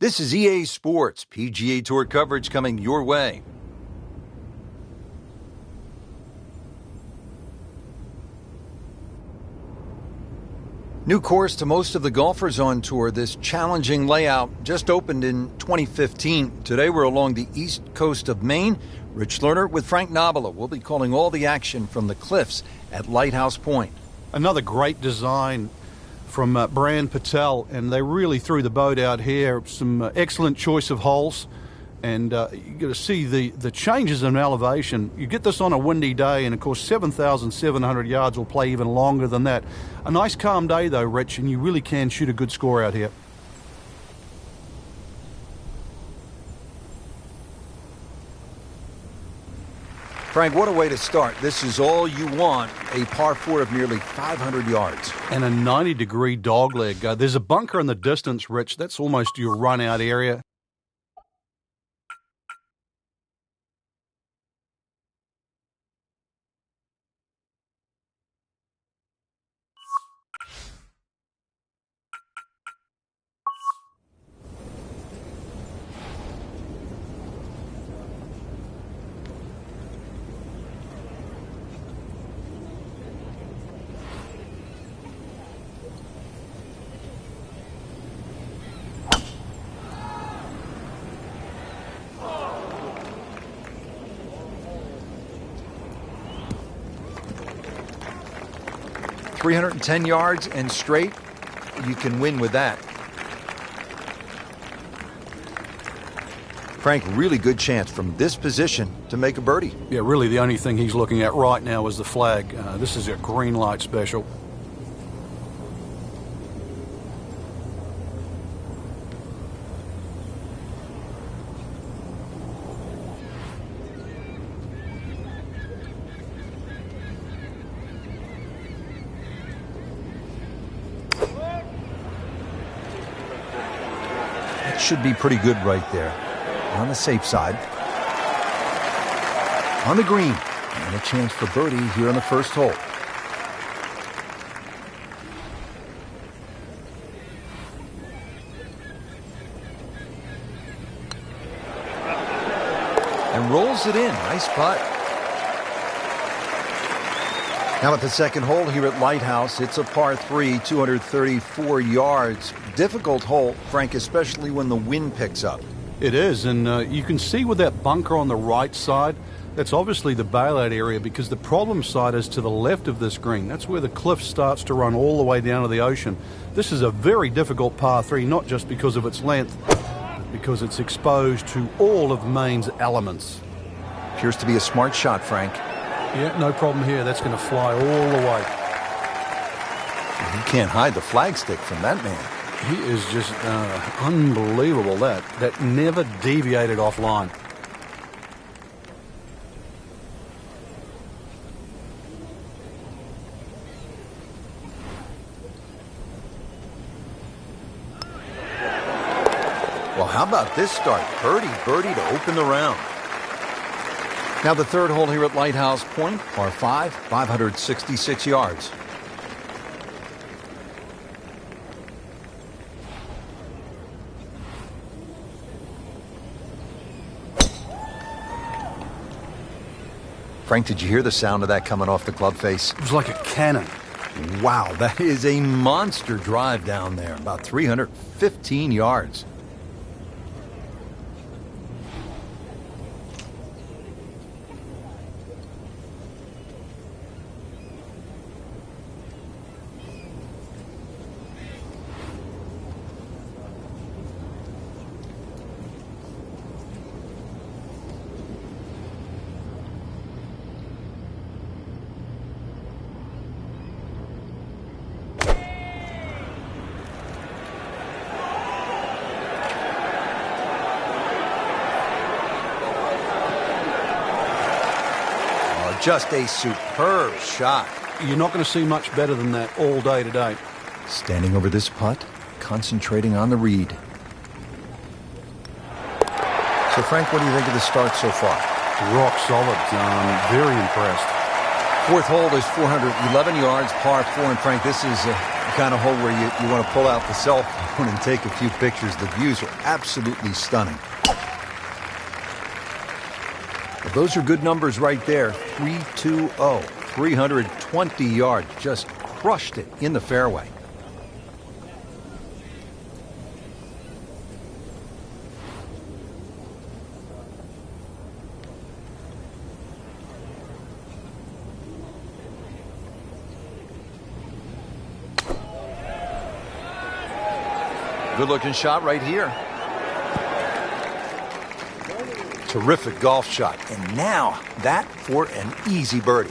This is EA Sports, PGA Tour coverage coming your way. New course to most of the golfers on tour. This challenging layout just opened in 2015. Today we're along the east coast of Maine. Rich Lerner with Frank Nobila. We'll be calling all the action from the cliffs at Lighthouse Pointe. Another great design from Brand Patel, and they really threw the boat out here. Some excellent choice of holes, and you got to see the changes in elevation. You get this on a windy day, and of course 7,700 yards will play even longer than that. A nice calm day though, Rich, and you really can shoot a good score out here. Frank, what a way to start. This is all you want, a par 4 of nearly 500 yards. And a 90-degree dogleg. There's a bunker in the distance, Rich. That's almost your run-out area. .310 yards and straight, you can win with that. Frank, really good chance from this position to make a birdie. Yeah, really the only thing he's looking at right now is the flag. This is a green light special. Should be pretty good right there. On the safe side. On the green. And a chance for birdie here on the first hole. And rolls it in. Nice putt. Now at the second hole here at Lighthouse, it's a par 3, 234 yards. Difficult hole, Frank, especially when the wind picks up. It is, and you can see with that bunker on the right side, that's obviously the bailout area because the problem side is to the left of this green. That's where the cliff starts to run all the way down to the ocean. This is a very difficult par 3, not just because of its length, but because it's exposed to all of Maine's elements. Appears to be a smart shot, Frank. Yeah, no problem here. That's going to fly all the way. You can't hide the flagstick from that man. He is just unbelievable. That never deviated offline. Well, how about this start? Birdie to open the round. Now the third hole here at Lighthouse Pointe, par 5, 566 yards. Frank, did you hear the sound of that coming off the club face? It was like a cannon. Wow, that is a monster drive down there, about 315 yards. Just a superb shot. You're not going to see much better than that all day today. Standing over this putt, concentrating on the read. So, Frank, what do you think of the start so far? Rock solid. Very impressed. Fourth hole is 411 yards, par 4. And, Frank, this is a kind of hole where you want to pull out the cell phone and take a few pictures. The views are absolutely stunning. Well, those are good numbers right there. 320, 320 yards. Just crushed it in the fairway. Good-looking shot right here. Terrific golf shot. And now that for an easy birdie.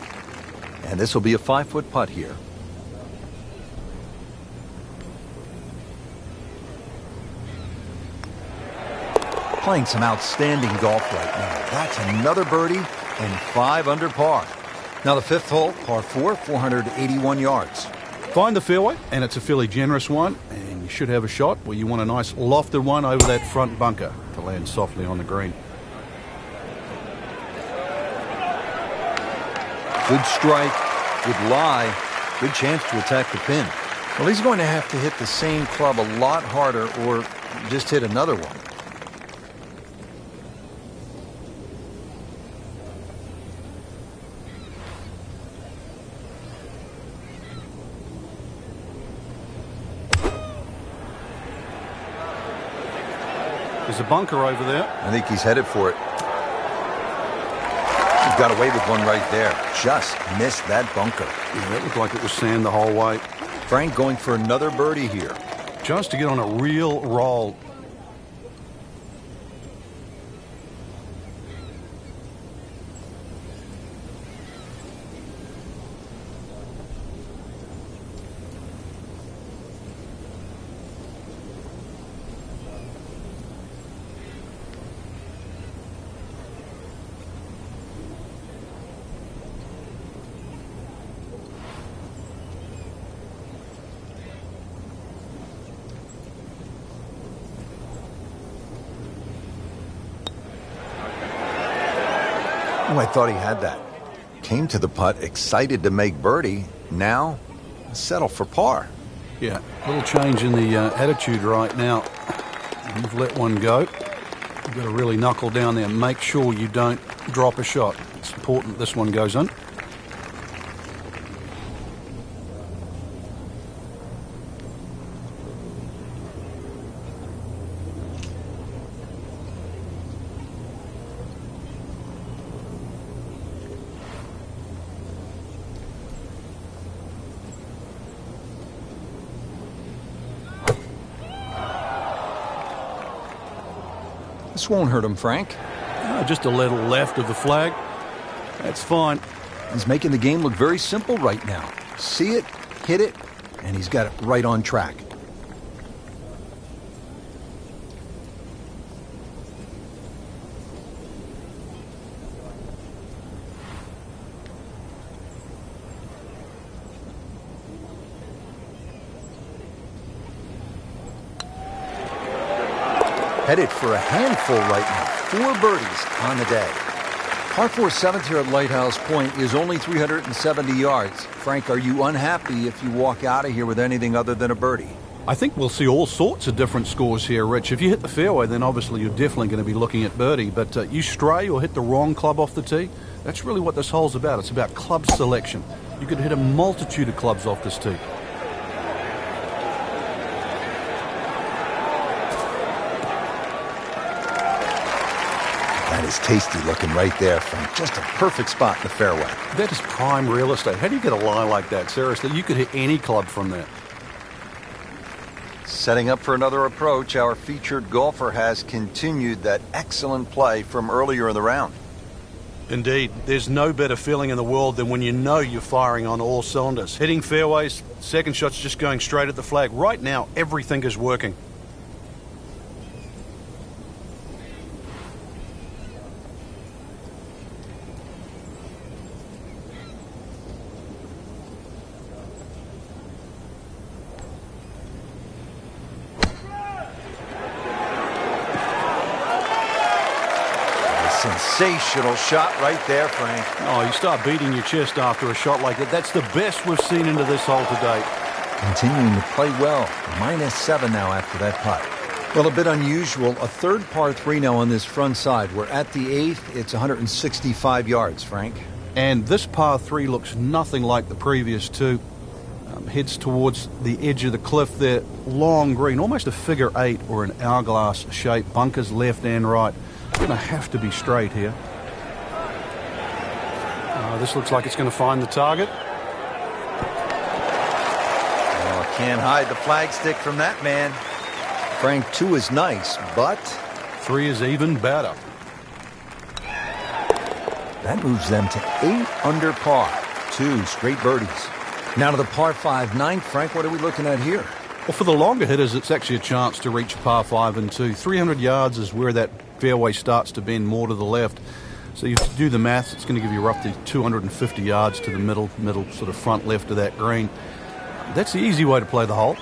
And this will be a 5-foot putt here. Playing some outstanding golf right now. That's another birdie and 5 under par. Now the 5th hole, par 4, 481 yards. Find the fairway, and it's a fairly generous one, and you should have a shot where you want a nice lofted one over that front bunker to land softly on the green. Good strike, good lie, good chance to attack the pin. Well, he's going to have to hit the same club a lot harder or just hit another one. There's a bunker over there. I think he's headed for it. He's got away with one right there. Just missed that bunker. Yeah, that looked like it was sand the whole way. Frank going for another birdie here. Just to get on a real roll. Oh, I thought he had that. Came to the putt, excited to make birdie. Now, settle for par. Yeah, a little change in the attitude right now. You've let one go. You've got to really knuckle down there and make sure you don't drop a shot. It's important this one goes in. This won't hurt him, Frank. Just a little left of the flag. That's fine. He's making the game look very simple right now. See it, hit it, and he's got it right on track. Headed for a handful right now. 4 birdies on the day. Par 4 7th here at Lighthouse Pointe is only 370 yards. Frank, are you unhappy if you walk out of here with anything other than a birdie? I think we'll see all sorts of different scores here, Rich. If you hit the fairway, then obviously you're definitely going to be looking at birdie. But you stray or hit the wrong club off the tee, that's really what this hole's about. It's about club selection. You could hit a multitude of clubs off this tee. That is tasty looking right there, Frank. Just a perfect spot in the fairway. That is prime real estate. How do you get a lie like that? Seriously, you could hit any club from that. Setting up for another approach, our featured golfer has continued that excellent play from earlier in the round. Indeed. There's no better feeling in the world than when you know you're firing on all cylinders. Hitting fairways, second shot's just going straight at the flag. Right now, everything is working. Sensational shot right there, Frank. Oh, you start beating your chest after a shot like that. That's the best we've seen into this hole to date. continuing to play well. -7 now after that putt. Well, a bit unusual. A third par 3 now on this front side. We're at the 8th. It's 165 yards, Frank. And this par 3 looks nothing like the previous two. Heads towards the edge of the cliff there. Long green, almost a figure 8 or an hourglass shape. Bunkers left and right. Going to have to be straight here. This looks like it's going to find the target. Oh, can't hide the flagstick from that man. Frank, 2 is nice, but 3 is even better. that moves them to 8 under par. 2 straight birdies. Now to the par 5 ninth. Frank, what are we looking at here? Well, for the longer hitters, it's actually a chance to reach par 5 and 2. 300 yards is where that fairway starts to bend more to the left. So you do the maths, it's going to give you roughly 250 yards to the middle sort of front left of that green. That's the easy way to play the hole.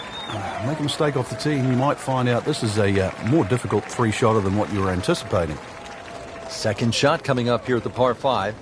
Make a mistake off the tee and you might find out this is a more difficult 3-shotter than what you were anticipating. Second shot coming up here at the par 5.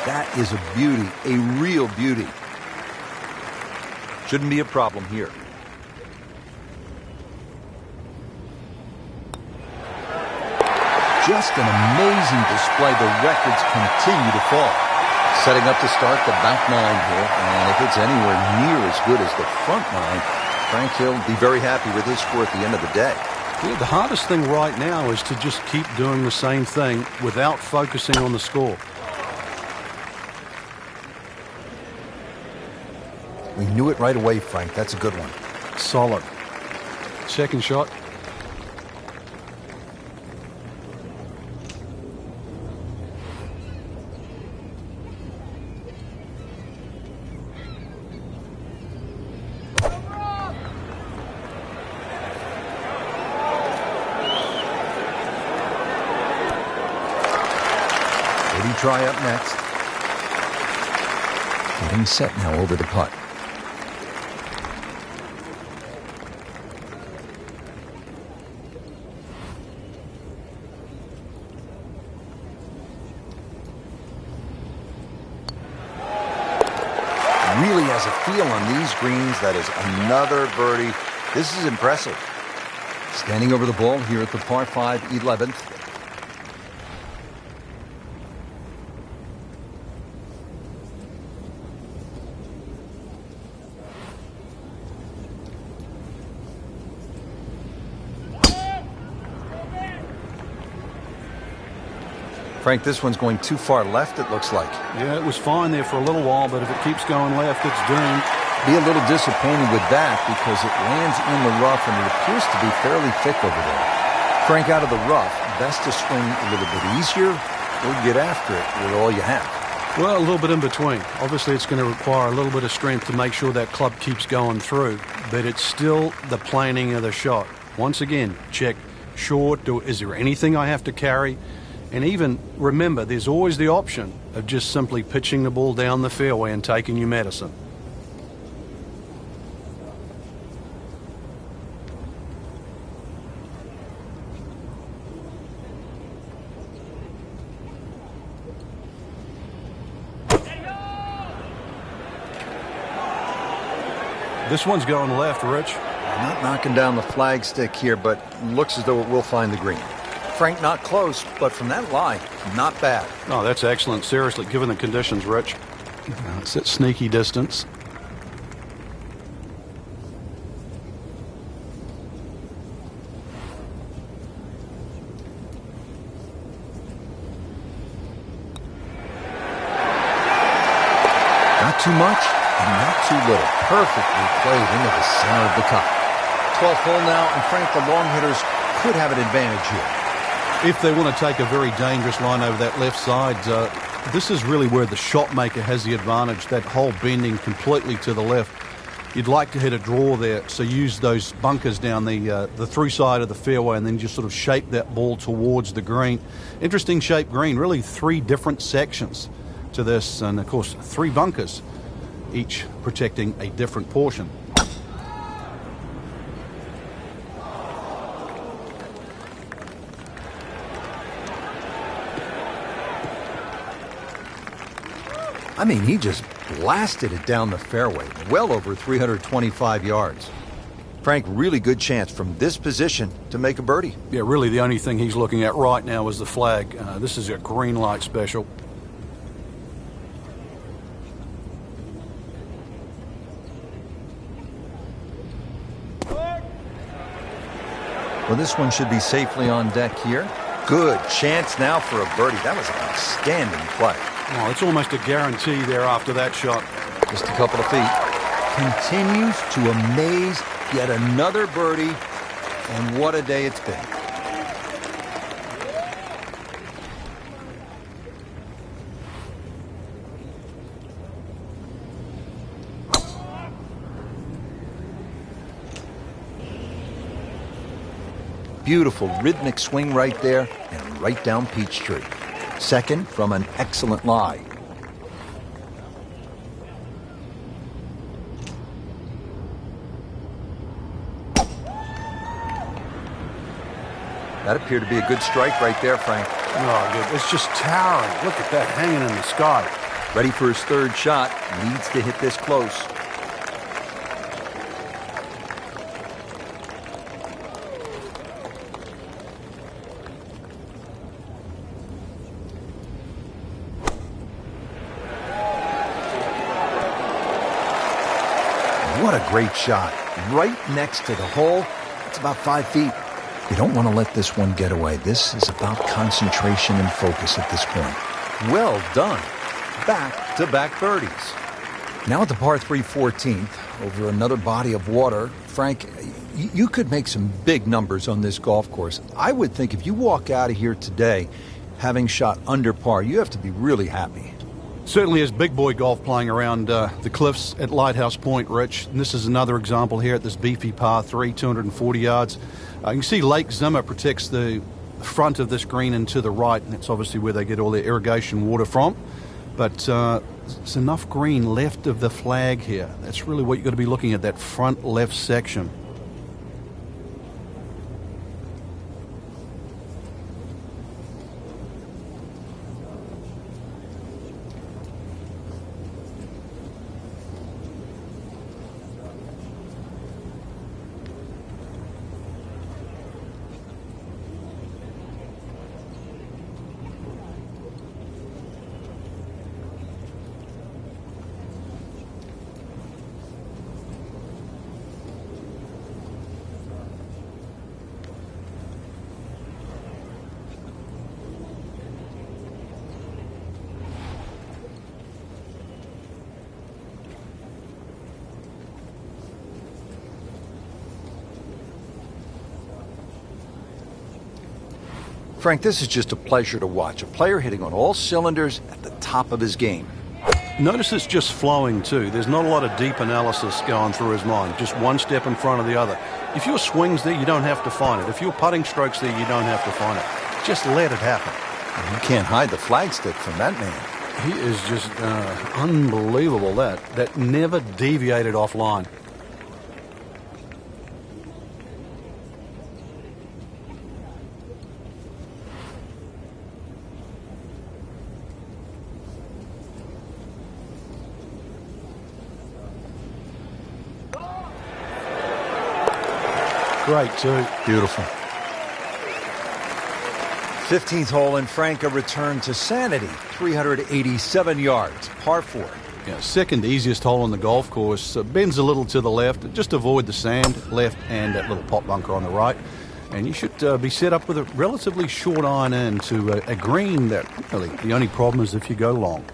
That is a beauty, a real beauty. Shouldn't be a problem here. Just an amazing display. The records continue to fall. Setting up to start the back 9 here, and if it's anywhere near as good as the front 9, Frank Hill will be very happy with his score at the end of the day. Yeah, the hardest thing right now is to just keep doing the same thing without focusing on the score. We knew it right away, Frank. That's a good one. Solid. Second shot. Try up next. Getting set now over the putt. Really has a feel on these greens. That is another birdie. This is impressive. Standing over the ball here at the par 5 11th. Frank, this one's going too far left, it looks like. Yeah, it was fine there for a little while, but if it keeps going left, it's doomed. Be a little disappointed with that because it lands in the rough and it appears to be fairly thick over there. Frank, out of the rough, best to swing a little bit easier or get after it with all you have. Well, a little bit in between. Obviously, it's going to require a little bit of strength to make sure that club keeps going through, but it's still the planning of the shot. Once again, check short. Is there anything I have to carry? And even remember, there's always the option of just simply pitching the ball down the fairway and taking your medicine. This one's going left, Rich. Not knocking down the flagstick here, but looks as though it will find the green. Frank, not close, but from that lie, not bad. Oh, that's excellent. Seriously, given the conditions, Rich. It's at sneaky distance. Not too much and not too little. Perfectly played into the center of the cup. 12th hole now, and Frank, the long hitters could have an advantage here. If they want to take a very dangerous line over that left side, this is really where the shot maker has the advantage. That hole bending completely to the left. You'd like to hit a draw there, so use those bunkers down the through side of the fairway and then just sort of shape that ball towards the green. Interesting shaped green, really 3 different sections to this, and of course 3 bunkers, each protecting a different portion. I mean, he just blasted it down the fairway, well over 325 yards. Frank, really good chance from this position to make a birdie. Yeah, really the only thing he's looking at right now is the flag. This is a green light special. Well, this one should be safely on deck here. Good chance now for a birdie. That was an outstanding play. Oh, it's almost a guarantee there after that shot. Just a couple of feet. Continues to amaze. Yet another birdie. And what a day it's been. Beautiful rhythmic swing right there and right down Peachtree. Second from an excellent lie. That appeared to be a good strike right there, Frank. Oh, good. It's just towering. Look at that hanging in the sky. Ready for his 3rd shot. Needs to hit this close. What a great shot. Right next to the hole. It's about 5 feet. You don't want to let this one get away. This is about concentration and focus at this point. Well done. Back-to-back birdies. Now at the par 3 14th, over another body of water. Frank, you could make some big numbers on this golf course. I would think if you walk out of here today having shot under par, you have to be really happy. Certainly is big boy golf playing around the cliffs at Lighthouse Pointe, Rich. And this is another example here at this beefy par 3, 240 yards. You can see Lake Zimmer protects the front of this green and to the right, and that's obviously where they get all their irrigation water from. But there's enough green left of the flag here. That's really what you've got to be looking at, that front left section. Frank, this is just a pleasure to watch. A player hitting on all cylinders at the top of his game. Notice it's just flowing too. There's not a lot of deep analysis going through his mind. Just one step in front of the other. If your swing's there, you don't have to find it. If your putting stroke's there, you don't have to find it. Just let it happen. You can't hide the flagstick from that man. He is just unbelievable. That never deviated offline. Great too. Beautiful. 15th hole, and Frank a return to sanity. 387 yards, par 4. Yeah, second easiest hole on the golf course. Bends a little to the left. Just avoid the sand left and that little pop bunker on the right. And you should be set up with a relatively short iron in to a green that really the only problem is if you go long.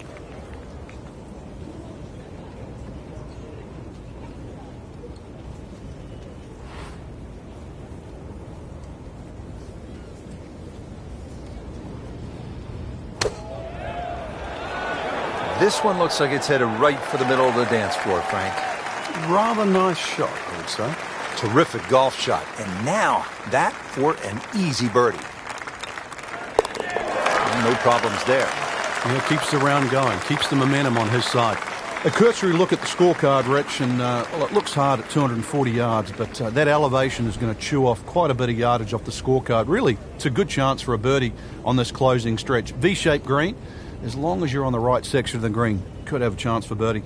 This one looks like it's headed right for the middle of the dance floor, Frank. Rather nice shot, I would say. Terrific golf shot. And now that for an easy birdie. No problems there. Yeah, keeps the round going, keeps the momentum on his side. A cursory look at the scorecard, Rich, and well, it looks hard at 240 yards, but that elevation is going to chew off quite a bit of yardage off the scorecard. Really, it's a good chance for a birdie on this closing stretch. V-shaped green, as long as you're on the right section of the green, could have a chance for birdie.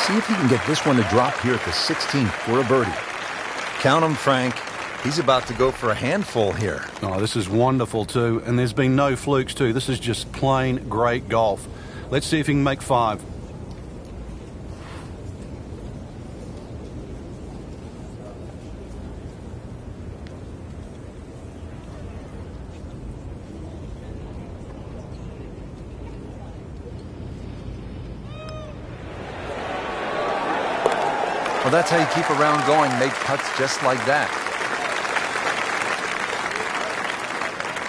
See if he can get this one to drop here at the 16th for a birdie. Count him, Frank. He's about to go for a handful here. Oh, this is wonderful, too. And there's been no flukes, too. This is just plain great golf. Let's see if he can make 5. Well, that's how you keep a round going, make putts just like that.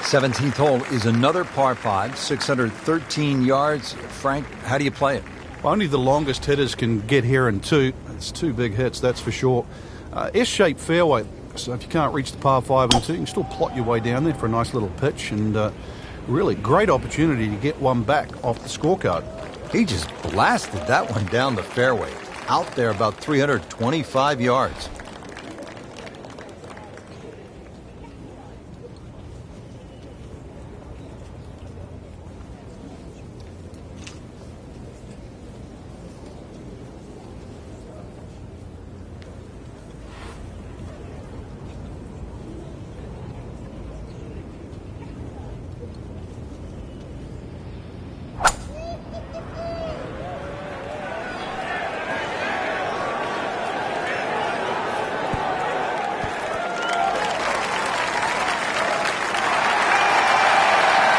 17th hole is another par 5, 613 yards. Frank, how do you play it? Only the longest hitters can get here in 2. It's 2 big hits, that's for sure. S-shaped fairway, so if you can't reach the par 5 and 2, you can still plot your way down there for a nice little pitch, and really great opportunity to get one back off the scorecard. He just blasted that one down the fairway. Out there about 325 yards.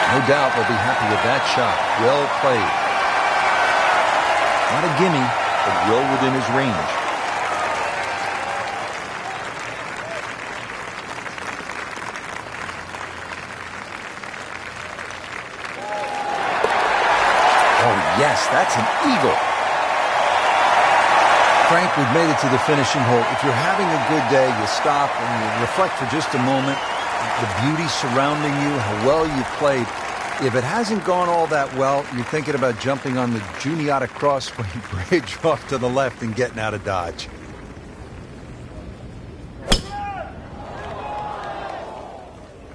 No doubt they'll be happy with that shot. Well played. Not a gimme, but well within his range. Oh, yes, that's an eagle. Frank, we've made it to the finishing hole. If you're having a good day, you stop and you reflect for just a moment. The beauty surrounding you, how well you've played. If it hasn't gone all that well, you're thinking about jumping on the Juniata Crossway Bridge off to the left and getting out of Dodge.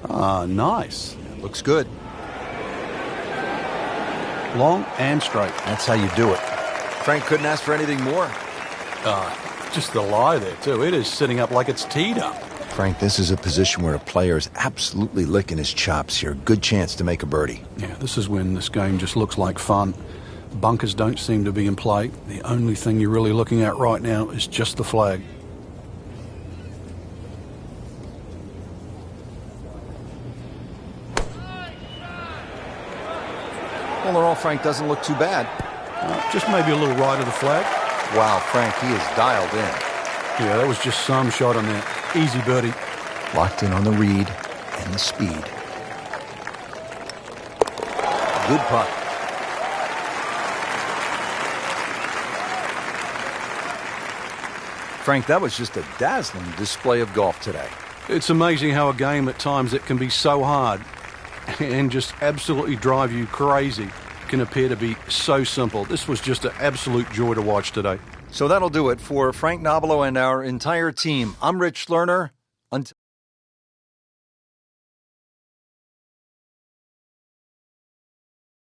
Ah, nice. Looks good. Long and straight. That's how you do it. Frank couldn't ask for anything more. Just the lie there, too. It is sitting up like it's teed up. Frank, this is a position where a player is absolutely licking his chops here. Good chance to make a birdie. Yeah, this is when this game just looks like fun. Bunkers don't seem to be in play. The only thing you're really looking at right now is just the flag. All in all, Frank doesn't look too bad. Just maybe a little right of the flag. Wow, Frank, he is dialed in. Yeah, that was just some shot on there. Easy birdie. Locked in on the read and the speed. Good putt. Frank, that was just a dazzling display of golf today. It's amazing how a game at times it can be so hard and just absolutely drive you crazy. Can appear to be so simple. This was just an absolute joy to watch today. So that'll do it for Frank Nobilo and our entire team. I'm Rich Lerner. Until